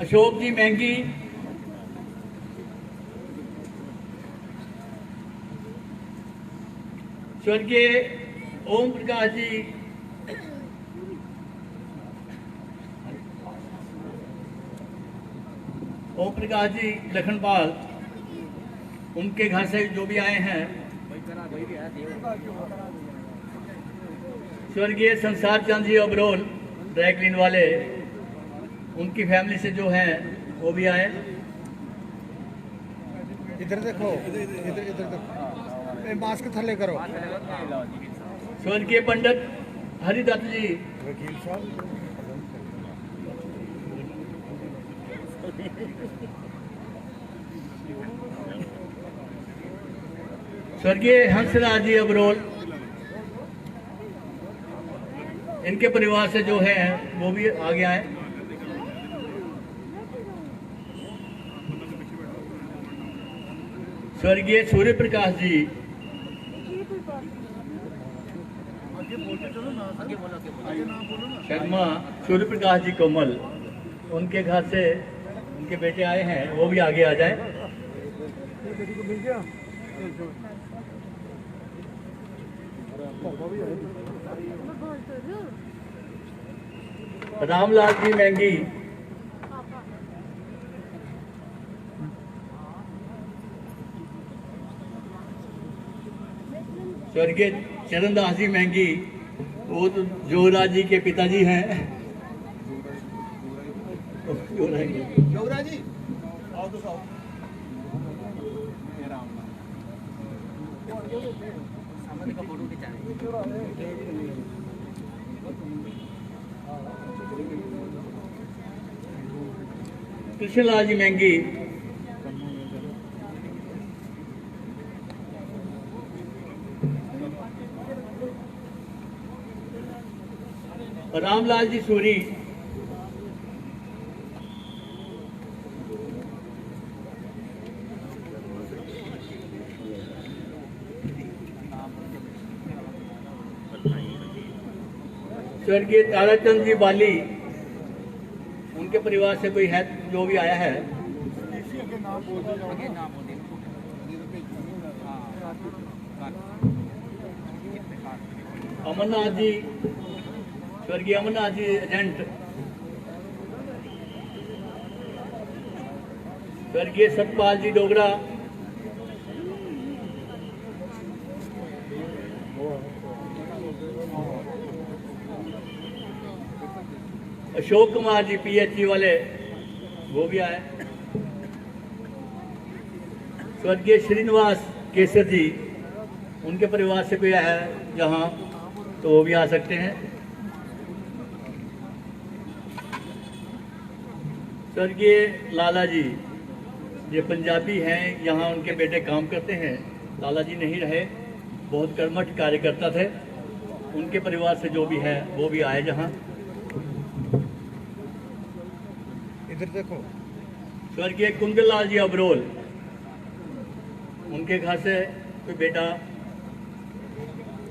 Speaker 2: अशोक जी महंगी स्वर्गीय ओम प्रकाश जी लखनपाल उनके घर से जो भी आए हैं। स्वर्गीय संसार चंद जी अबरोल ड्राई क्लीन वाले उनकी फैमिली से जो हैं वो भी आए।
Speaker 7: इधर देखो, इधर देखो, मास्क थले करो।
Speaker 2: स्वर्गीय पंडित हरिदत्त जी
Speaker 7: वकील साहब,
Speaker 2: स्वर्गीय हंसराज जी अबरोल इनके परिवार से जो है वो भी आगे आए। स्वर्गीय सूर्य प्रकाश जी शर्मा सूर्य प्रकाश जी कोमल उनके घर से उनके बेटे आए हैं वो भी आगे आ जाए। रामलाल जी महंगी स्वर्गीय चरणदास जी महंगी, वो तो जोगराज जी के पिताजी हैं।
Speaker 7: जोगरा जी आओ तो आओ।
Speaker 2: कृष्णलाल जी महंगी, रामलाल जी सूरी, स्वर्गीय ताराचंद जी बाली, उनके परिवार से कोई है जो भी आया है। अमरनाथ जी, स्वर्गीय अमरनाथ जी एजेंट, स्वर्गीय सतपाल जी डोगरा, अशोक कुमार जी पीएचई वाले, वो भी आए। स्वर्गीय श्रीनिवास केसर जी, उनके परिवार से कोई आया है जहां, तो वो भी आ सकते हैं। स्वर्गीय लाला जी, ये पंजाबी हैं, यहाँ उनके बेटे काम करते हैं। लाला जी नहीं रहे, बहुत कर्मठ कार्यकर्ता थे। उनके परिवार से जो भी है वो भी आए जहाँ।
Speaker 7: इधर देखो।
Speaker 2: स्वर्गीय कुंदलाल जी अबरोल, उनके घर से कोई बेटा।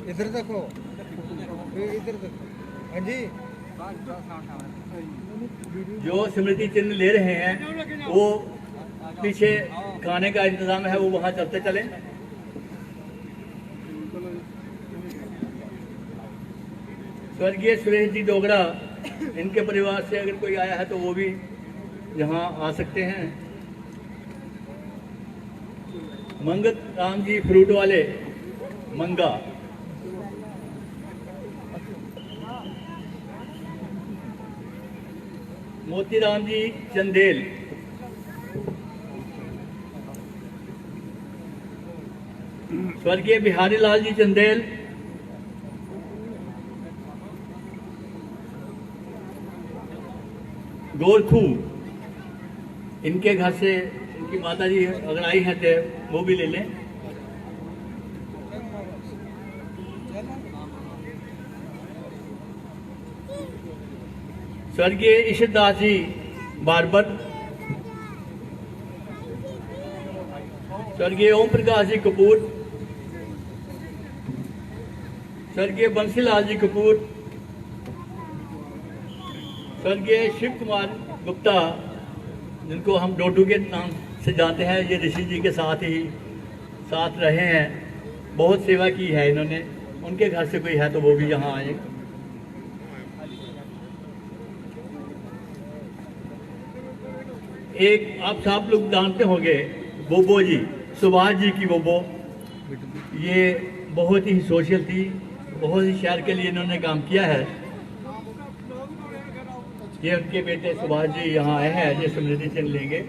Speaker 7: इधर देखो, इधर देखो। हाँ जी,
Speaker 2: जो स्मृति चिन्ह ले रहे हैं वो पीछे खाने का इंतजाम है, वो वहां चलते चले। स्वर्गीय सुरेश जी डोगरा, इनके परिवार से अगर कोई आया है तो वो भी यहाँ आ सकते हैं। मंगत राम जी फ्रूट वाले मंगा, मोतीराम जी चंदेल, स्वर्गीय बिहारी लाल जी चंदेल, गोरखू, इनके घर से इनकी माता जी अगर आई हैं तो वो भी ले लें। स्वर्गीय ईश्वर दास जी बारबर, स्वर्गीय ओम प्रकाश जी कपूर, स्वर्गीय बंसीलाल जी कपूर, स्वर्गीय शिव कुमार गुप्ता, जिनको हम डोडू के नाम से जानते हैं, ये ऋषि जी के साथ रहे हैं, बहुत सेवा की है इन्होंने। उनके घर से कोई है तो वो भी यहाँ आए। एक आप सब लोग जानते होंगे बोबो जी, सुभाष जी की बोबो, ये बहुत ही सोशल थी, बहुत ही शहर के लिए इन्होंने काम किया है। ये उनके बेटे सुभाष जी यहाँ आए हैं, ये स्मृति चिन्ह लेंगे।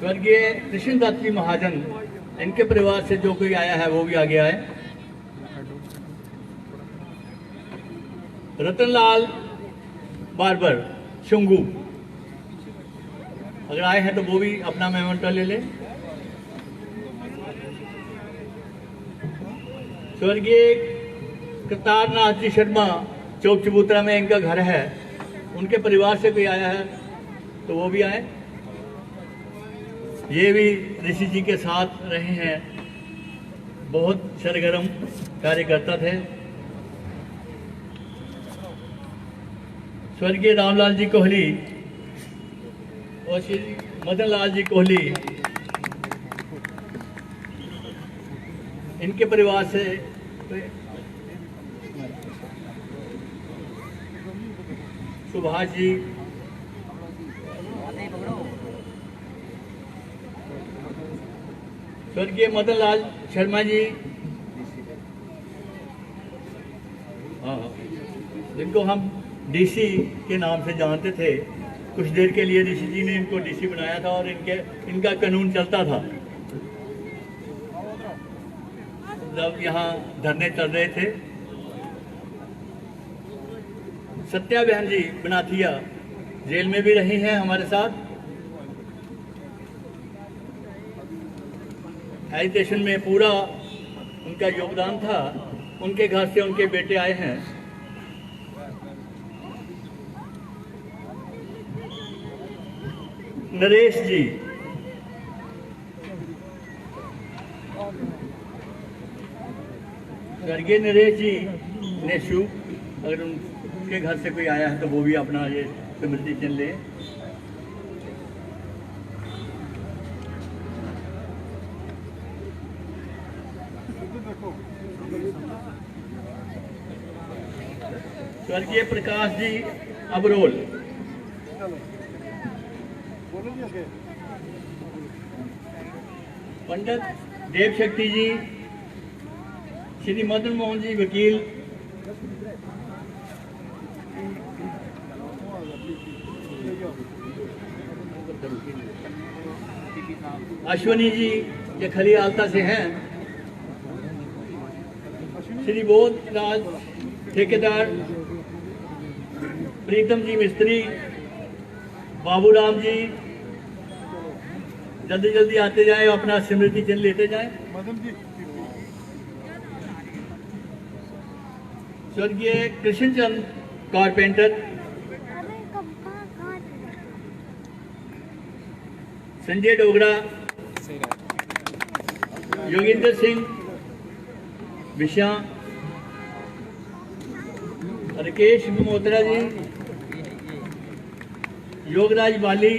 Speaker 2: स्वर्गीय कृष्णदत्त जी महाजन, इनके परिवार से जो कोई आया है वो भी आगे आए। रतनलाल बारबर शुंगू, अगर आए हैं तो वो भी अपना मेमोंटो ले लें। स्वर्गीय करतारनाथ जी शर्मा, चौक चबूतरा में इनका घर है, उनके परिवार से कोई आया है तो वो भी आए। ये भी ऋषि जी के साथ रहे हैं, बहुत सरगर्म कार्यकर्ता थे। स्वर्गीय रामलाल जी कोहली और श्री मदन लाल जी कोहली, इनके परिवार से सुभाष जी, स्वर्गीय मदन लाल शर्मा जी, जिनको हम डीसी के नाम से जानते थे, कुछ देर के लिए ऋषि जी ने इनको डीसी बनाया था और इनका कानून चलता था जब यहाँ धरने चल रहे थे। सत्या बहन जी बनाथिया जेल में भी रही हैं हमारे साथ। एजिटेशन में पूरा उनका योगदान था। उनके घर से उनके बेटे आए हैं। नरेश जी, स्वर्गीय नरेश जी ने शु, अगर उनके घर से कोई आया है तो वो भी अपना ये स्मृति चिन्ह ले। स्वर्गीय प्रकाश जी अबरोल, पंडित देव शक्ति जी, श्री मदन मोहन जी वकील, अश्वनी जी ये खली आलता से हैं, श्री बोध राज ठेकेदार, प्रीतम जी मिस्त्री, बाबूराम जी, जल्दी जल्दी आते जाएं, अपना स्मृति चिन्ह लेते जाएं। स्वर्गीय कृष्णचंद कारपेंटर, संजय डोगरा, योगेंद्र सिंह विशा, राकेश मोत्रा जी, योगराज बाली,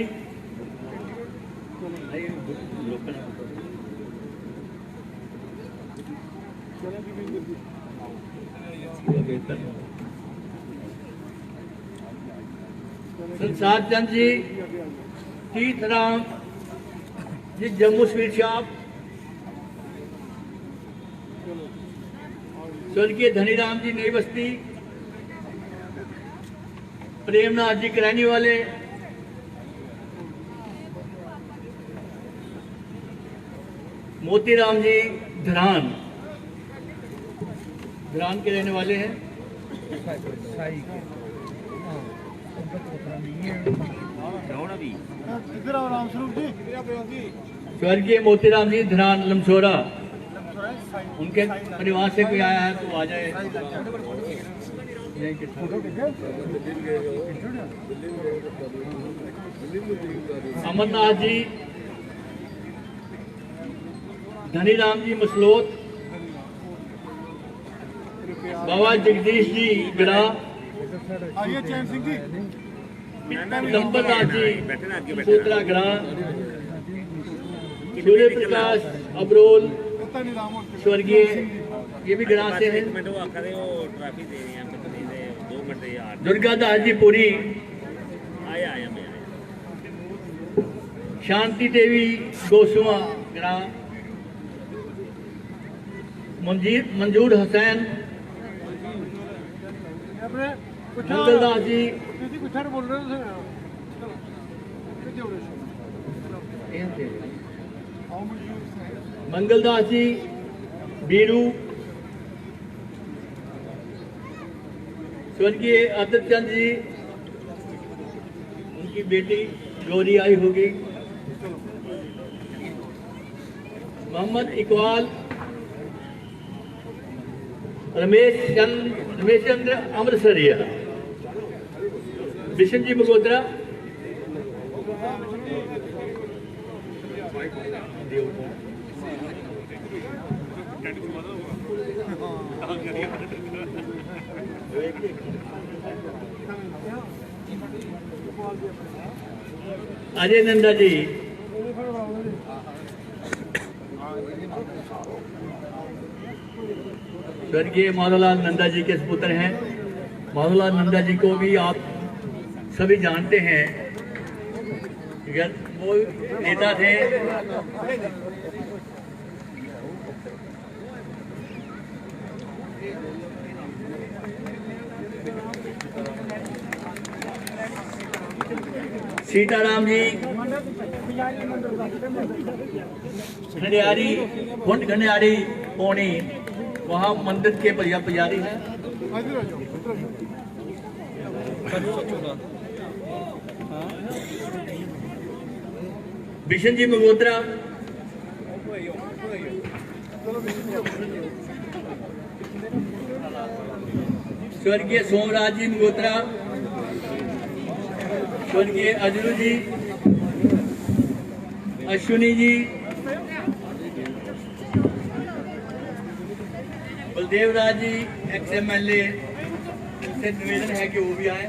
Speaker 2: संसार चंद जी, तीर्थराम जी जम्मू स्वीट शॉप, स्वर्गीय धनीराम जी नई बस्ती, प्रेमनाथ जी करैनी वाले, मोतीराम जी धरान के रहने वाले हैं। स्वर्गीय मोतीराम जी धरान लमसोरा, उनके परिवार से कोई आया है तो आ जाए। अमरनाथ जी, धनीराम जी मसलोत, बाबा जगदीश जी गड़ा, दंपतनाथ जी सूत्रा गड़ा, सूर्य प्रकाश अबरोल स्वर्गीय, ये भी गड़ा से हैं। दुर्गादास जी पुरी, शांति देवी गोसुआ गड़ा, मंजूर हुसैन, मंगलदास जी, मंगलदास जी बीरू, स्वर्गीय अदर चंद जी, उनकी बेटी गौरी आई होगी, मोहम्मद इकबाल, रमेश चंद्र अमृतसरिया, बिशन जी बगोदरा, अजय नंदा जी, स्वर्गीय माधवलाल नंदा जी के पुत्र हैं। माधवलाल नंदा जी को भी आप सभी जानते हैं, वो नेता थे, सीताराम जी खंडियारी कुंड खंडियारी पौनी, वहाँ मंदिर के पुजारी हैं। बिशन जी मगोत्रा, स्वर्गीय सोमराज जी मगोत्रा, स्वर्गीय अजरू जी, अश्विनी जी, बलदेव राज जी एक्स MLA, इनसे निवेदन है कि वो भी आए।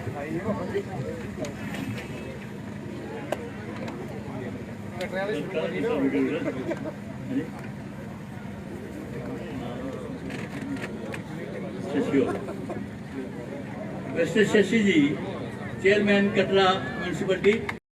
Speaker 2: मिस्टर शशि जी, चेयरमैन कटरा म्यूनसिपलिटी।